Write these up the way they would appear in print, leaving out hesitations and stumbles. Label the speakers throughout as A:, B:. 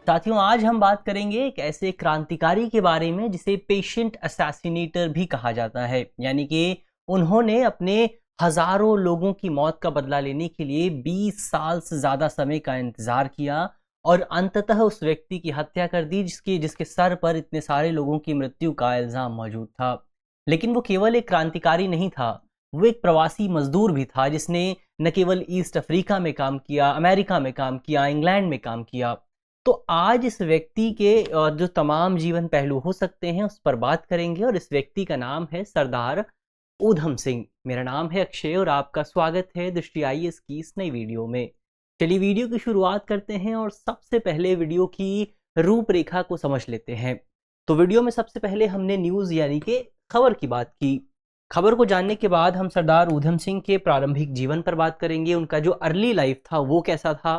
A: साथियों, आज हम बात करेंगे एक ऐसे क्रांतिकारी के बारे में जिसे पेशेंट असैसिनेटर भी कहा जाता है। यानी कि उन्होंने अपने हजारों लोगों की मौत का बदला लेने के लिए 20 साल से ज़्यादा समय का इंतज़ार किया और अंततः उस व्यक्ति की हत्या कर दी जिसके जिसके सर पर इतने सारे लोगों की मृत्यु का इल्ज़ाम मौजूद था। लेकिन वो केवल एक क्रांतिकारी नहीं था, वो एक प्रवासी मजदूर भी था जिसने न केवल ईस्ट अफ्रीका में काम किया, अमेरिका में काम किया, इंग्लैंड में काम किया। तो आज इस व्यक्ति के जो तमाम जीवन पहलू हो सकते हैं उस पर बात करेंगे और इस व्यक्ति का नाम है सरदार ऊधम सिंह। मेरा नाम है अक्षय और आपका स्वागत है दृष्टि आईएएस की इस नई वीडियो में। चलिए वीडियो की शुरुआत करते हैं और सबसे पहले वीडियो की रूपरेखा को समझ लेते हैं। तो वीडियो में सबसे पहले हमने न्यूज़ यानी कि खबर की बात की। खबर को जानने के बाद हम सरदार ऊधम सिंह के प्रारंभिक जीवन पर बात करेंगे, उनका जो अर्ली लाइफ था वो कैसा था।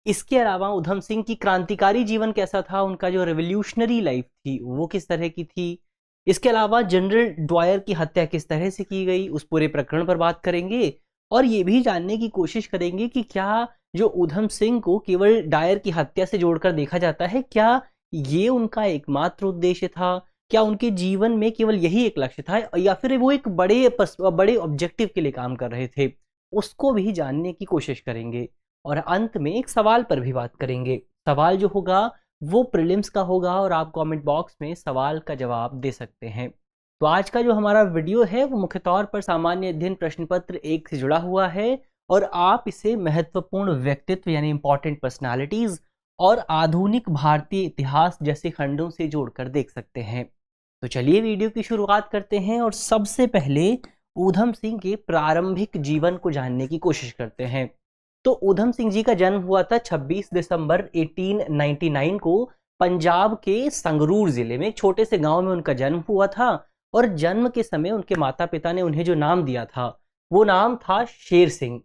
A: इसके अलावा ऊधम सिंह की क्रांतिकारी जीवन कैसा था, उनका जो रेवोल्यूशनरी लाइफ थी वो किस तरह की थी। इसके अलावा जनरल ड्वायर की हत्या किस तरह से की गई, उस पूरे प्रकरण पर बात करेंगे और ये भी जानने की कोशिश करेंगे कि क्या जो ऊधम सिंह को केवल डायर की हत्या से जोड़कर देखा जाता है, क्या ये उनका एकमात्र उद्देश्य था, क्या उनके जीवन में केवल यही एक लक्ष्य था या फिर वो एक बड़े ऑब्जेक्टिव के लिए काम कर रहे थे, उसको भी जानने की कोशिश करेंगे। और अंत में एक सवाल पर भी बात करेंगे। सवाल जो होगा वो प्रीलिम्स का होगा और आप कमेंट बॉक्स में सवाल का जवाब दे सकते हैं। तो आज का जो हमारा वीडियो है वो मुख्य तौर पर सामान्य अध्ययन प्रश्न पत्र 1 से जुड़ा हुआ है और आप इसे महत्वपूर्ण व्यक्तित्व यानी इंपॉर्टेंट पर्सनालिटीज और आधुनिक भारतीय इतिहास जैसे खंडों से जोड़कर देख सकते हैं। तो चलिए वीडियो की शुरुआत करते हैं और सबसे पहले ऊधम सिंह के प्रारंभिक जीवन को जानने की कोशिश करते हैं। तो ऊधम सिंह जी का जन्म हुआ था 26 दिसंबर 1899 को पंजाब के संगरूर जिले में एक छोटे से गांव में उनका जन्म हुआ था और जन्म के समय उनके माता पिता ने उन्हें जो नाम दिया था वो नाम था शेर सिंह।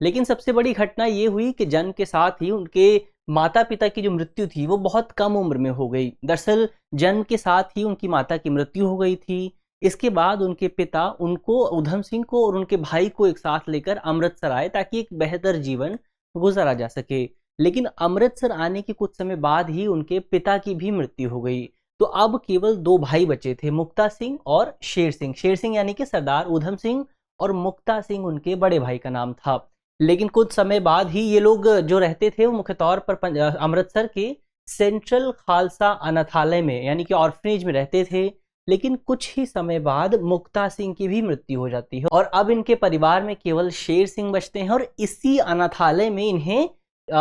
A: लेकिन सबसे बड़ी घटना ये हुई कि जन्म के साथ ही उनके माता पिता की जो मृत्यु थी वो बहुत कम उम्र में हो गई। दरअसल जन्म के साथ ही उनकी माता की मृत्यु हो गई थी। इसके बाद उनके पिता उनको ऊधम सिंह को और उनके भाई को एक साथ लेकर अमृतसर आए ताकि एक बेहतर जीवन गुजारा जा सके। लेकिन अमृतसर आने के कुछ समय बाद ही उनके पिता की भी मृत्यु हो गई। तो अब केवल 2 भाई बचे थे, मुक्ता सिंह और शेर सिंह। शेर सिंह यानी कि सरदार ऊधम सिंह और मुक्ता सिंह उनके बड़े भाई का नाम था। लेकिन कुछ समय बाद ही ये लोग जो रहते थे वो मुख्य तौर पर अमृतसर के सेंट्रल खालसा अनाथालय में यानी कि ऑर्फनेज में रहते थे। लेकिन कुछ ही समय बाद मुक्ता सिंह की भी मृत्यु हो जाती है और अब इनके परिवार में केवल शेर सिंह बचते हैं और इसी अनाथालय में इन्हें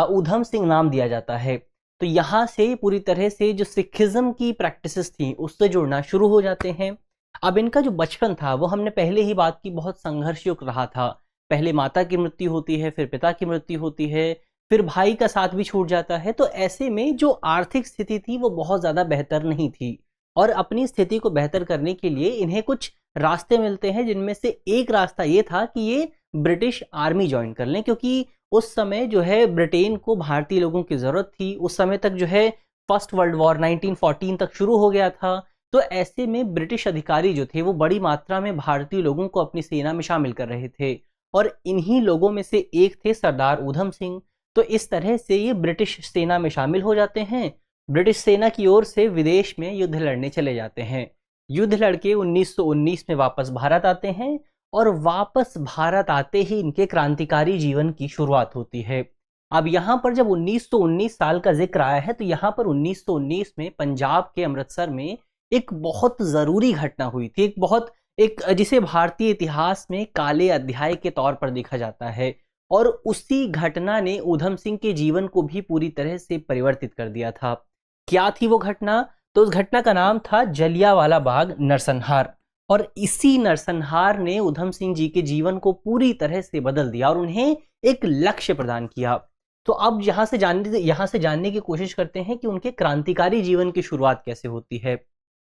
A: ऊधम सिंह नाम दिया जाता है। तो यहाँ से पूरी तरह से जो सिखिज्म की प्रैक्टिसेस थी उससे जुड़ना शुरू हो जाते हैं। अब इनका जो बचपन था वो हमने पहले ही बात की, बहुत संघर्षयुक्त रहा था। पहले माता की मृत्यु होती है, फिर पिता की मृत्यु होती है, फिर भाई का साथ भी छूट जाता है। तो ऐसे में जो आर्थिक स्थिति थी वो बहुत ज़्यादा बेहतर नहीं थी और अपनी स्थिति को बेहतर करने के लिए इन्हें कुछ रास्ते मिलते हैं, जिनमें से एक रास्ता ये था कि ये ब्रिटिश आर्मी ज्वाइन कर लें, क्योंकि उस समय जो है ब्रिटेन को भारतीय लोगों की ज़रूरत थी। उस समय तक जो है फर्स्ट वर्ल्ड वॉर 1914 तक शुरू हो गया था। तो ऐसे में ब्रिटिश अधिकारी जो थे वो बड़ी मात्रा में भारतीय लोगों को अपनी सेना में शामिल कर रहे थे और इन्हीं लोगों में से एक थे सरदार ऊधम सिंह। तो इस तरह से ये ब्रिटिश सेना में शामिल हो जाते हैं। ब्रिटिश सेना की ओर से विदेश में युद्ध लड़ने चले जाते हैं। युद्ध लड़के 1919 में वापस भारत आते हैं और वापस भारत आते ही इनके क्रांतिकारी जीवन की शुरुआत होती है। अब यहाँ पर जब 1919 साल का जिक्र आया है तो यहाँ पर 1919 में पंजाब के अमृतसर में एक बहुत ज़रूरी घटना हुई थी, एक जिसे भारतीय इतिहास में काले अध्याय के तौर पर देखा जाता है और उसी घटना ने ऊधम सिंह के जीवन को भी पूरी तरह से परिवर्तित कर दिया था। क्या थी वो घटना? तो उस घटना का नाम था जलियांवाला बाग नरसंहार और इसी नरसंहार ने ऊधम सिंह जी के जीवन को पूरी तरह से बदल दिया और उन्हें एक लक्ष्य प्रदान किया। तो अब यहाँ से जानने की कोशिश करते हैं कि उनके क्रांतिकारी जीवन की शुरुआत कैसे होती है।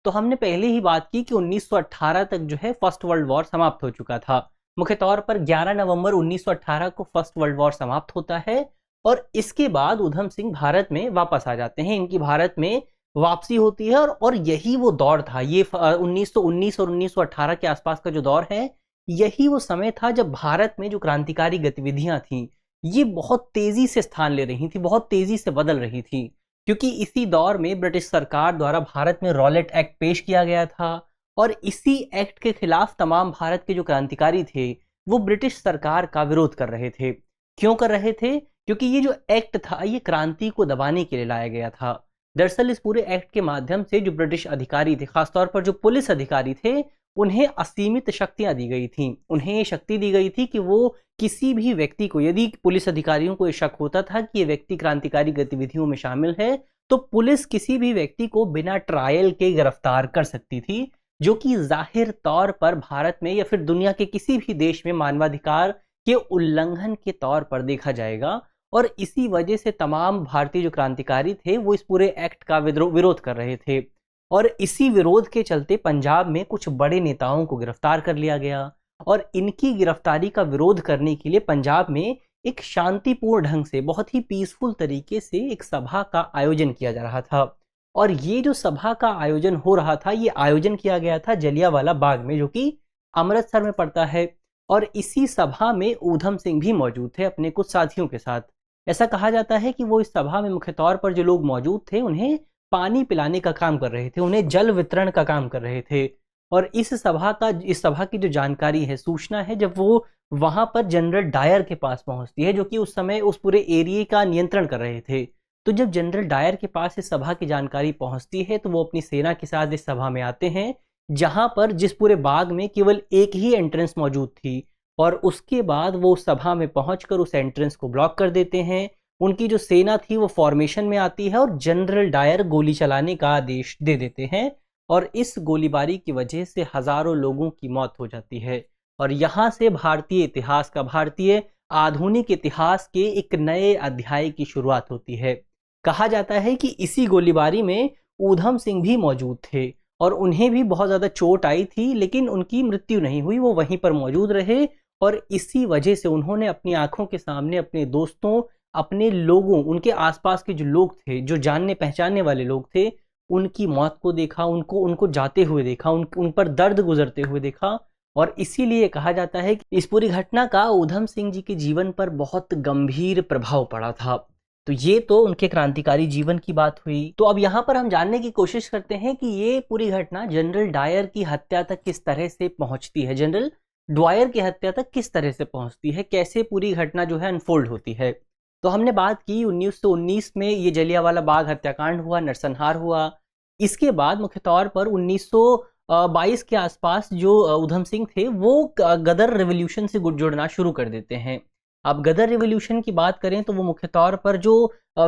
A: तो हमने पहले ही बात की कि 1918 तक जो है फर्स्ट वर्ल्ड वॉर समाप्त हो चुका था। मुख्य तौर पर 11 नवंबर 1918 को फर्स्ट वर्ल्ड वॉर समाप्त होता है और इसके बाद ऊधम सिंह भारत में वापस आ जाते हैं। इनकी भारत में वापसी होती है और यही वो दौर था। ये 1919 और 1918 के आसपास का जो दौर है, यही वो समय था जब भारत में जो क्रांतिकारी गतिविधियां थीं ये बहुत तेजी से स्थान ले रही थी, बहुत तेजी से बदल रही थी। क्योंकि इसी दौर में ब्रिटिश सरकार द्वारा भारत में रॉलेट एक्ट पेश किया गया था और इसी एक्ट के खिलाफ तमाम भारत के जो क्रांतिकारी थे वो ब्रिटिश सरकार का विरोध कर रहे थे। क्यों कर रहे थे? क्योंकि ये जो एक्ट था ये क्रांति को दबाने के लिए लाया गया था। दरअसल इस पूरे एक्ट के माध्यम से जो ब्रिटिश अधिकारी थे, खासतौर पर जो पुलिस अधिकारी थे, उन्हें असीमित शक्तियां दी गई थी। उन्हें ये शक्ति दी गई थी कि वो किसी भी व्यक्ति को, यदि पुलिस अधिकारियों को ये शक होता था कि ये व्यक्ति क्रांतिकारी गतिविधियों में शामिल है, तो पुलिस किसी भी व्यक्ति को बिना ट्रायल के गिरफ्तार कर सकती थी, जो कि जाहिर तौर पर भारत में या फिर दुनिया के किसी भी देश में मानवाधिकार के उल्लंघन के तौर पर देखा जाएगा। और इसी वजह से तमाम भारतीय जो क्रांतिकारी थे वो इस पूरे एक्ट का विरोध कर रहे थे और इसी विरोध के चलते पंजाब में कुछ बड़े नेताओं को गिरफ्तार कर लिया गया और इनकी गिरफ्तारी का विरोध करने के लिए पंजाब में एक शांतिपूर्ण ढंग से, बहुत ही पीसफुल तरीके से एक सभा का आयोजन किया जा रहा था। और ये जो सभा का आयोजन हो रहा था, ये आयोजन किया गया था जलियांवाला बाग में, जो कि अमृतसर में पड़ता है। और इसी सभा में ऊधम सिंह भी मौजूद थे अपने कुछ साथियों के साथ। ऐसा कहा जाता है कि वो इस सभा में मुख्य तौर पर जो लोग मौजूद थे उन्हें पानी पिलाने का काम कर रहे थे, उन्हें जल वितरण का काम कर रहे थे। और इस सभा की जो जानकारी है, सूचना है, जब वो वहां पर जनरल डायर के पास पहुंचती है, जो कि उस समय उस पूरे एरिया का नियंत्रण कर रहे थे। तो जब जनरल डायर के पास इस सभा की जानकारी पहुंचती है तो वो अपनी सेना के साथ इस सभा में आते हैं, जहां पर जिस पूरे बाग में केवल एक ही एंट्रेंस मौजूद थी। और उसके बाद वो सभा में पहुंचकर उस एंट्रेंस को ब्लॉक कर देते हैं। उनकी जो सेना थी वो फॉर्मेशन में आती है और जनरल डायर गोली चलाने का आदेश दे देते हैं और इस गोलीबारी की वजह से हजारों लोगों की मौत हो जाती है। और यहाँ से भारतीय इतिहास का, भारतीय आधुनिक इतिहास के एक नए अध्याय की शुरुआत होती है। कहा जाता है कि इसी गोलीबारी में ऊधम सिंह भी मौजूद थे और उन्हें भी बहुत ज़्यादा चोट आई थी, लेकिन उनकी मृत्यु नहीं हुई, वो वहीं पर मौजूद रहे। और इसी वजह से उन्होंने अपनी आंखों के सामने अपने दोस्तों, अपने लोगों, उनके आसपास के जो लोग थे, जो जानने पहचानने वाले लोग थे, उनकी मौत को देखा, उनको जाते हुए देखा, उन पर दर्द गुजरते हुए देखा। और इसीलिए कहा जाता है कि इस पूरी घटना का ऊधम सिंह जी के जीवन पर बहुत गंभीर प्रभाव पड़ा था। तो ये तो उनके क्रांतिकारी जीवन की बात हुई। तो अब यहाँ पर हम जानने की कोशिश करते हैं कि ये पूरी घटना जनरल डायर की हत्या तक किस तरह से पहुंचती है, जनरल ड्वायर की हत्या तक किस तरह से पहुंचती है, कैसे पूरी घटना जो है अनफोल्ड होती है। तो हमने बात की 1919 में ये जलियांवाला बाग हत्याकांड हुआ, नरसंहार हुआ। इसके बाद मुख्य तौर पर 1922 के आसपास जो ऊधम सिंह थे वो गदर रेवोल्यूशन से जुड़ना शुरू कर देते हैं। अब गदर रेवोल्यूशन की बात करें तो वो मुख्य तौर पर जो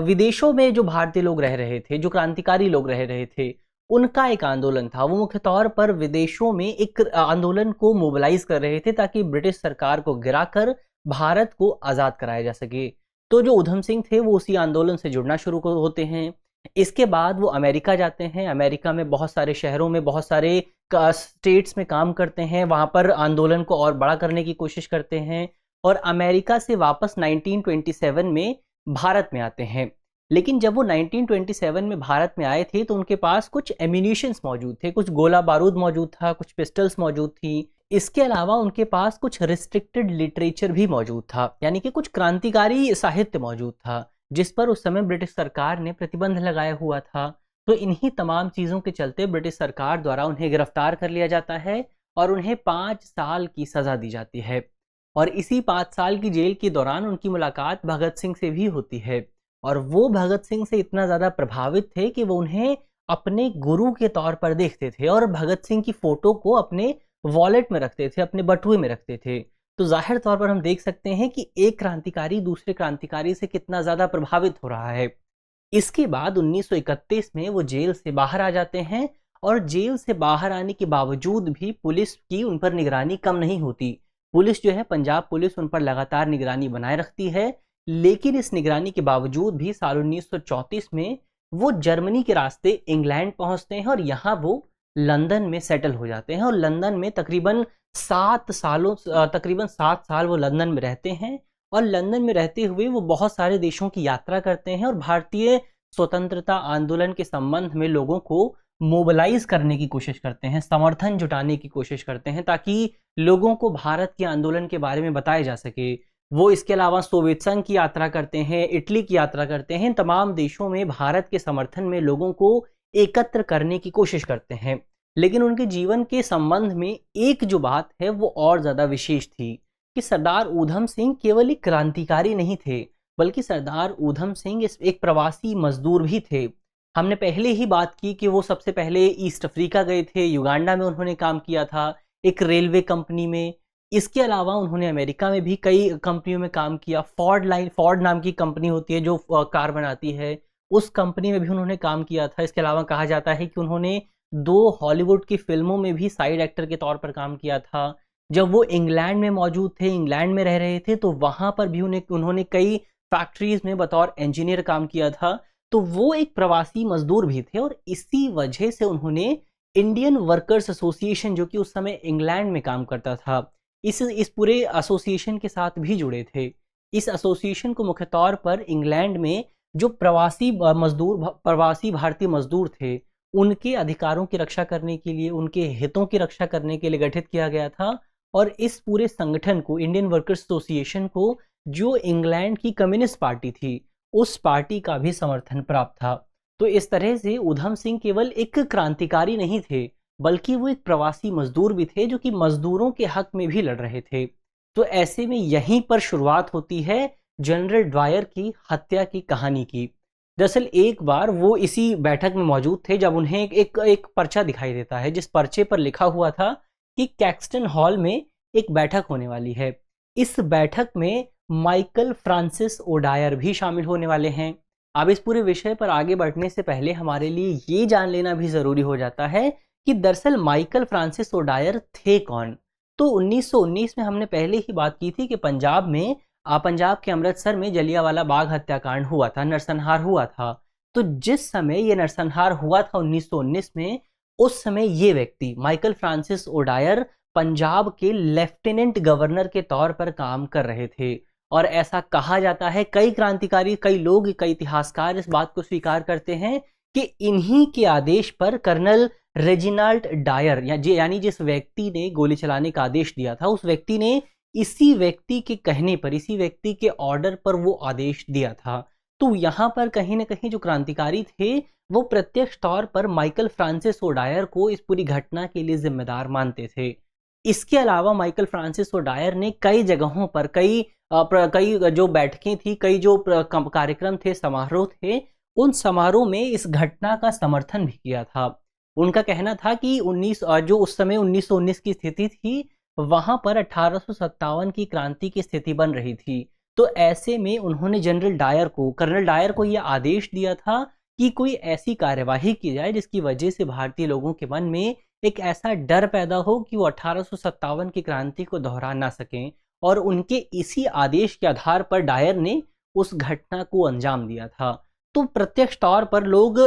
A: विदेशों में जो भारतीय लोग रह रहे थे, जो क्रांतिकारी लोग रह रहे थे, उनका एक आंदोलन था। वो मुख्य तौर पर विदेशों में एक आंदोलन को मोबिलाइज कर रहे थे ताकि ब्रिटिश सरकार को गिराकर भारत को आज़ाद कराया जा सके। तो जो ऊधम सिंह थे वो उसी आंदोलन से जुड़ना शुरू होते हैं। इसके बाद वो अमेरिका जाते हैं। अमेरिका में बहुत सारे शहरों में, बहुत सारे स्टेट्स में काम करते हैं, वहाँ पर आंदोलन को और बड़ा करने की कोशिश करते हैं और अमेरिका से वापस 1927 में भारत में आते हैं। लेकिन जब वो 1927 में भारत में आए थे तो उनके पास कुछ एम्यूनिशंस मौजूद थे, कुछ गोला बारूद मौजूद था, कुछ पिस्टल्स मौजूद थी। इसके अलावा उनके पास कुछ रिस्ट्रिक्टेड लिटरेचर भी मौजूद था, यानी कि कुछ क्रांतिकारी साहित्य मौजूद था जिस पर उस समय ब्रिटिश सरकार ने प्रतिबंध लगाया हुआ था। तो इन्हीं तमाम चीज़ों के चलते ब्रिटिश सरकार द्वारा उन्हें गिरफ्तार कर लिया जाता है और उन्हें 5 साल की सज़ा दी जाती है। और इसी 5 साल की जेल के दौरान उनकी मुलाकात भगत सिंह से भी होती है और वो भगत सिंह से इतना ज़्यादा प्रभावित थे कि वो उन्हें अपने गुरु के तौर पर देखते थे और भगत सिंह की फ़ोटो को अपने वॉलेट में रखते थे, अपने बटुए में रखते थे। तो जाहिर तौर पर हम देख सकते हैं कि एक क्रांतिकारी दूसरे क्रांतिकारी से कितना ज़्यादा प्रभावित हो रहा है। इसके बाद 1931 में वो जेल से बाहर आ जाते हैं और जेल से बाहर आने के बावजूद भी पुलिस की उन पर निगरानी कम नहीं होती। पुलिस जो है, पंजाब पुलिस, उन पर लगातार निगरानी बनाए रखती है। लेकिन इस निगरानी के बावजूद भी साल 1934 में वो जर्मनी के रास्ते इंग्लैंड पहुंचते हैं और यहाँ वो लंदन में सेटल हो जाते हैं और लंदन में तकरीबन 7 साल वो लंदन में रहते हैं। और लंदन में रहते हुए वो बहुत सारे देशों की यात्रा करते हैं और भारतीय स्वतंत्रता आंदोलन के संबंध में लोगों को मोबिलाइज करने की कोशिश करते हैं, समर्थन जुटाने की कोशिश करते हैं ताकि लोगों को भारत के आंदोलन के बारे में बताया जा सके। वो इसके अलावा सोवियत संघ की यात्रा करते हैं, इटली की यात्रा करते हैं। तमाम देशों में भारत के समर्थन में लोगों को एकत्र करने की कोशिश करते हैं। लेकिन उनके जीवन के संबंध में एक जो बात है वो और ज़्यादा विशेष थी कि सरदार ऊधम सिंह केवल एक क्रांतिकारी नहीं थे, बल्कि सरदार ऊधम सिंह एक प्रवासी मजदूर भी थे। हमने पहले ही बात की कि वो सबसे पहले ईस्ट अफ्रीका गए थे, युगांडा में उन्होंने काम किया था, एक रेलवे कंपनी में। इसके अलावा उन्होंने अमेरिका में भी कई कंपनियों में काम किया। फोर्ड नाम की कंपनी होती है जो कार बनाती है, उस कंपनी में भी उन्होंने काम किया था। इसके अलावा कहा जाता है कि उन्होंने 2 हॉलीवुड की फ़िल्मों में भी साइड एक्टर के तौर पर काम किया था। जब वो इंग्लैंड में मौजूद थे, इंग्लैंड में रह रहे थे, तो वहाँ पर भी उन्होंने कई फैक्ट्रीज़ में बतौर इंजीनियर काम किया था। तो वो एक प्रवासी मज़दूर भी थे और इसी वजह से उन्होंने इंडियन वर्कर्स एसोसिएशन, जो कि उस समय इंग्लैंड में काम करता था, इस पूरे एसोसिएशन के साथ भी जुड़े थे। इस एसोसिएशन को मुख्य तौर पर इंग्लैंड में जो प्रवासी भारतीय मज़दूर थे, उनके अधिकारों की रक्षा करने के लिए, उनके हितों की रक्षा करने के लिए गठित किया गया था। और इस पूरे संगठन को, इंडियन वर्कर्स एसोसिएशन को, जो इंग्लैंड की कम्युनिस्ट पार्टी थी, उस पार्टी का भी समर्थन प्राप्त था। तो इस तरह से ऊधम सिंह केवल एक क्रांतिकारी नहीं थे, बल्कि वो एक प्रवासी मजदूर भी थे जो कि मजदूरों के हक में भी लड़ रहे थे। तो ऐसे में यहीं पर शुरुआत होती है जनरल ड्वायर की हत्या की कहानी की। दरअसल एक बार वो इसी बैठक में मौजूद थे जब उन्हें एक पर्चा दिखाई देता है, जिस पर्चे पर लिखा हुआ था कि कैक्सटन हॉल में एक बैठक होने वाली है। इस बैठक में माइकल फ्रांसिस ओडायर भी शामिल होने वाले हैं। अब इस पूरे विषय पर आगे बढ़ने से पहले हमारे लिए ये जान लेना भी ज़रूरी हो जाता है कि दरअसल माइकल फ्रांसिस ओडायर थे कौन। तो 1919 में हमने पहले ही बात की थी कि पंजाब के अमृतसर में जलियांवाला बाग हत्याकांड हुआ था, नरसंहार हुआ था। तो जिस समय ये नरसंहार हुआ था 1919 में, उस समय ये व्यक्ति माइकल फ्रांसिस ओडायर पंजाब के लेफ्टिनेंट गवर्नर के तौर पर काम कर रहे थे। और ऐसा कहा जाता है, कई क्रांतिकारी, कई लोग, कई इतिहासकार इस बात को स्वीकार करते हैं कि इन्हीं के आदेश पर कर्नल रेजिनाल्ड डायर यानी जिस व्यक्ति ने गोली चलाने का आदेश दिया था, उस व्यक्ति ने इसी व्यक्ति के कहने पर, इसी व्यक्ति के ऑर्डर पर वो आदेश दिया था। तो यहाँ पर कहीं ना कहीं जो क्रांतिकारी थे वो प्रत्यक्ष तौर पर माइकल फ्रांसिस ओडायर को इस पूरी घटना के लिए जिम्मेदार मानते थे। इसके अलावा माइकल फ्रांसिस ओडायर ने कई जगहों पर कई जो बैठकें थी, कई जो कार्यक्रम थे, समारोह थे, उन समारोह में इस घटना का समर्थन भी किया था। उनका कहना था कि जो उस समय 1919 की स्थिति थी, वहां पर 1857 की क्रांति की स्थिति बन रही थी। तो ऐसे में उन्होंने कर्नल डायर को यह आदेश दिया था कि कोई ऐसी कार्यवाही की जाए जिसकी वजह से भारतीय लोगों के मन में एक ऐसा डर पैदा हो कि वो 1857 की क्रांति को दोहरा ना सकें। और उनके इसी आदेश के आधार पर डायर ने उस घटना को अंजाम दिया था। तो प्रत्यक्ष तौर पर लोग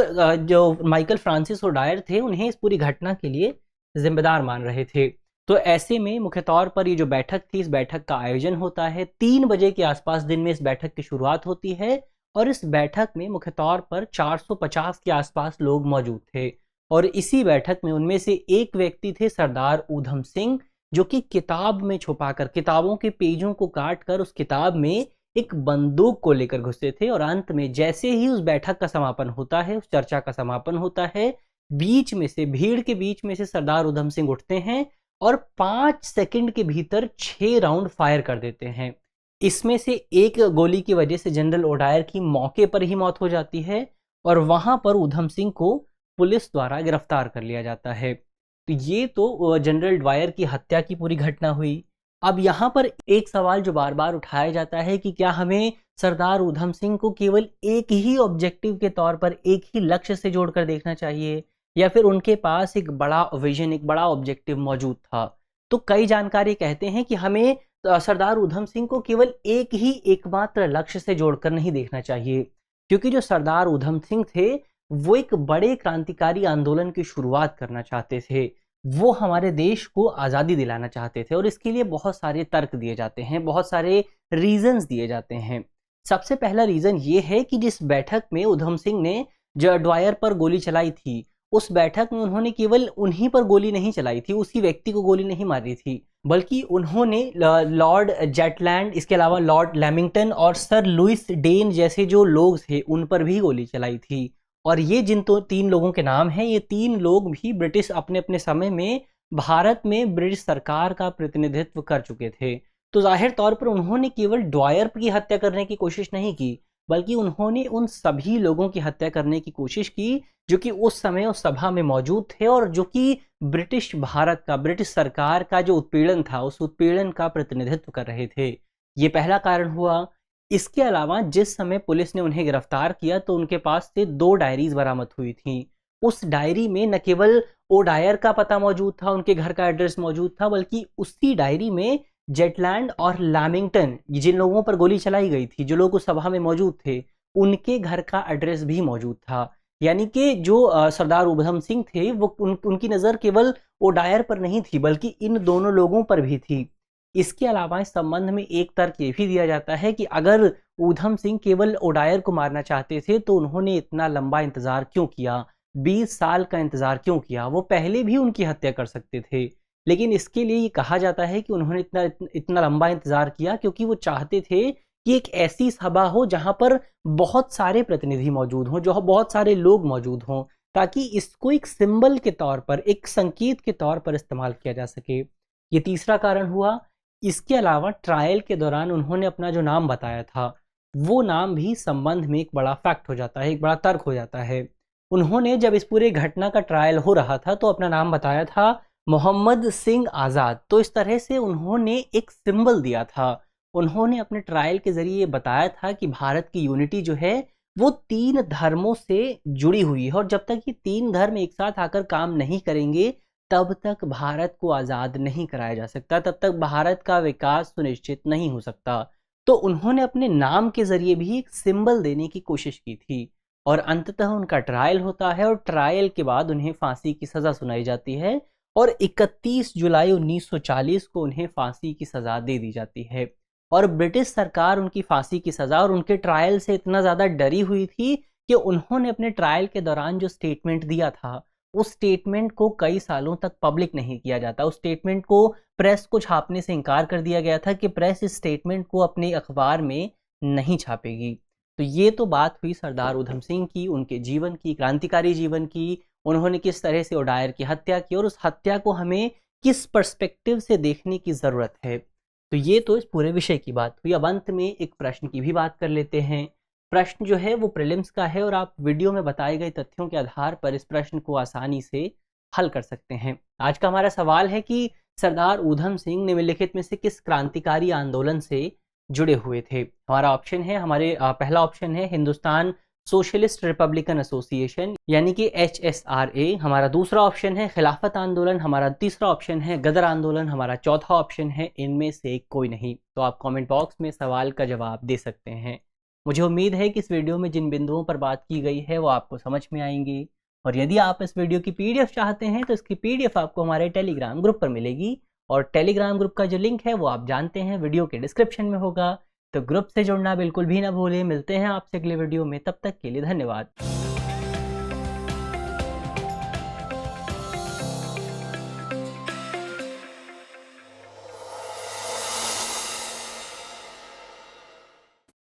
A: जो माइकल फ्रांसिस ओडायर थे, उन्हें इस पूरी घटना के लिए जिम्मेदार मान रहे थे। तो ऐसे में मुख्य तौर पर ये जो बैठक थी, इस बैठक का आयोजन होता है 3 बजे के आसपास, दिन में इस बैठक की शुरुआत होती है। और इस बैठक में मुख्य तौर पर 450 के आसपास लोग मौजूद थे। और इसी बैठक में उनमें से एक व्यक्ति थे सरदार ऊधम सिंह, जो कि किताब में छुपाकर, किताबों के पेजों को काटकर उस किताब में एक बंदूक को लेकर घुसे थे। और अंत में जैसे ही उस बैठक का समापन होता है, उस चर्चा का समापन होता है, भीड़ के बीच में से सरदार ऊधम सिंह उठते हैं और 5 सेकंड के भीतर 6 राउंड फायर कर देते हैं। इसमें से एक गोली की वजह से जनरल ओडायर की मौके पर ही मौत हो जाती है और वहां पर ऊधम सिंह को पुलिस द्वारा गिरफ्तार कर लिया जाता है। तो ये तो जनरल ड्वायर की हत्या की पूरी घटना हुई। अब यहाँ पर एक सवाल जो बार बार उठाया जाता है कि क्या हमें सरदार ऊधम सिंह को केवल एक ही ऑब्जेक्टिव के तौर पर, एक ही लक्ष्य से जोड़कर देखना चाहिए, या फिर उनके पास एक बड़ा विजन, एक बड़ा ऑब्जेक्टिव मौजूद था। तो कई जानकारी कहते हैं कि हमें सरदार ऊधम सिंह को केवल एक ही एकमात्र लक्ष्य से जोड़कर नहीं देखना चाहिए, क्योंकि जो सरदार ऊधम सिंह थे वो एक बड़े क्रांतिकारी आंदोलन की शुरुआत करना चाहते थे। वो हमारे देश को आज़ादी दिलाना चाहते थे और इसके लिए बहुत सारे तर्क दिए जाते हैं, बहुत सारे रीजंस दिए जाते हैं। सबसे पहला रीज़न ये है कि जिस बैठक में ऊधम सिंह ने जो ड्वायर पर गोली चलाई थी, उस बैठक में उन्होंने केवल उन्हीं पर गोली नहीं चलाई थी, उसी व्यक्ति को गोली नहीं मारी थी, बल्कि उन्होंने लॉर्ड जेटलैंड, इसके अलावा लॉर्ड लैमिंगटन और सर लुइस डेन जैसे जो लोग थे उन पर भी गोली चलाई थी। और ये जिन तो 3 लोगों के नाम हैं, ये 3 लोग भी ब्रिटिश अपने अपने समय में भारत में ब्रिटिश सरकार का प्रतिनिधित्व कर चुके थे। तो जाहिर तौर पर उन्होंने केवल ड्वायर की हत्या करने की कोशिश नहीं की, बल्कि उन्होंने उन सभी लोगों की हत्या करने की कोशिश की जो कि उस समय उस सभा में मौजूद थे और जो कि ब्रिटिश भारत का, ब्रिटिश सरकार का जो उत्पीड़न था, उस उत्पीड़न का प्रतिनिधित्व कर रहे थे। ये पहला कारण हुआ। इसके अलावा जिस समय पुलिस ने उन्हें गिरफ्तार किया तो उनके पास से 2 डायरीज बरामद हुई थी। उस डायरी में न केवल ओडायर का पता मौजूद था, उनके घर का एड्रेस मौजूद था, बल्कि उसी डायरी में जेटलैंड और लैमिंगटन, जिन लोगों पर गोली चलाई गई थी, जो लोग उस सभा में मौजूद थे, उनके घर का एड्रेस भी मौजूद था। यानी कि जो सरदार उधम सिंह थे वो उनकी नज़र केवल ओडायर पर नहीं थी, बल्कि इन दोनों लोगों पर भी थी। इसके अलावा इस संबंध में एक तर्क ये भी दिया जाता है कि अगर ऊधम सिंह केवल ओडायर को मारना चाहते थे तो उन्होंने इतना लंबा इंतजार क्यों किया, 20 साल का इंतजार क्यों किया? वो पहले भी उनकी हत्या कर सकते थे। लेकिन इसके लिए ये कहा जाता है कि उन्होंने इतना लंबा इंतजार किया क्योंकि वो चाहते थे कि एक ऐसी सभा हो जहां पर बहुत सारे प्रतिनिधि मौजूद हों, जो बहुत सारे लोग मौजूद हों, ताकि इसको एक सिंबल के तौर पर, एक संकेत के तौर पर इस्तेमाल किया जा सके। ये तीसरा कारण हुआ। इसके अलावा ट्रायल के दौरान उन्होंने अपना जो नाम बताया था, वो नाम भी संबंध में एक बड़ा फैक्ट हो जाता है, एक बड़ा तर्क हो जाता है। उन्होंने जब इस पूरे घटना का ट्रायल हो रहा था तो अपना नाम बताया था मोहम्मद सिंह आज़ाद। तो इस तरह से उन्होंने एक सिंबल दिया था। उन्होंने अपने ट्रायल के ज़रिए बताया था कि भारत की यूनिटी जो है वो 3 धर्मों से जुड़ी हुई है और जब तक ये 3 धर्म एक साथ आकर काम नहीं करेंगे तब तक भारत को आज़ाद नहीं कराया जा सकता, तब तक भारत का विकास सुनिश्चित नहीं हो सकता। तो उन्होंने अपने नाम के ज़रिए भी एक सिंबल देने की कोशिश की थी और अंततः उनका ट्रायल होता है और ट्रायल के बाद उन्हें फांसी की सज़ा सुनाई जाती है और 31 जुलाई 1940 को उन्हें फांसी की सज़ा दे दी जाती है। और ब्रिटिश सरकार उनकी फांसी की सज़ा और उनके ट्रायल से इतना ज़्यादा डरी हुई थी कि उन्होंने अपने ट्रायल के दौरान जो स्टेटमेंट दिया था, उस स्टेटमेंट को कई सालों तक पब्लिक नहीं किया जाता। उस स्टेटमेंट को प्रेस को छापने से इनकार कर दिया गया था कि प्रेस इस स्टेटमेंट को अपने अखबार में नहीं छापेगी। तो ये तो बात हुई सरदार उधम सिंह की, उनके जीवन की, क्रांतिकारी जीवन की, उन्होंने किस तरह से ओडायर की हत्या की और उस हत्या को हमें किस पर्सपेक्टिव से देखने की ज़रूरत है। तो ये तो इस पूरे विषय की बात हुई। अब अंत में एक प्रश्न की भी बात कर लेते हैं। प्रश्न जो है वो प्रीलिम्स का है और आप वीडियो में बताए गए तथ्यों के आधार पर इस प्रश्न को आसानी से हल कर सकते हैं। आज का हमारा सवाल है कि सरदार उधम सिंह निम्नलिखित में से किस क्रांतिकारी आंदोलन से जुड़े हुए थे? हमारा ऑप्शन है, पहला ऑप्शन है हिंदुस्तान सोशलिस्ट रिपब्लिकन एसोसिएशन यानी कि HSRA। हमारा दूसरा ऑप्शन है खिलाफत आंदोलन। हमारा तीसरा ऑप्शन है गदर आंदोलन। हमारा चौथा ऑप्शन है इनमें से कोई नहीं। तो आप कमेंट बॉक्स में सवाल का जवाब दे सकते हैं। मुझे उम्मीद है कि इस वीडियो में जिन बिंदुओं पर बात की गई है वो आपको समझ में आएंगी और यदि आप इस वीडियो की PDF चाहते हैं तो इसकी PDF आपको हमारे टेलीग्राम ग्रुप पर मिलेगी और टेलीग्राम ग्रुप का जो लिंक है वो आप जानते हैं वीडियो के डिस्क्रिप्शन में होगा। तो ग्रुप से जुड़ना बिल्कुल भी ना भूलें। मिलते हैं आपसे अगले वीडियो में, तब तक के लिए धन्यवाद।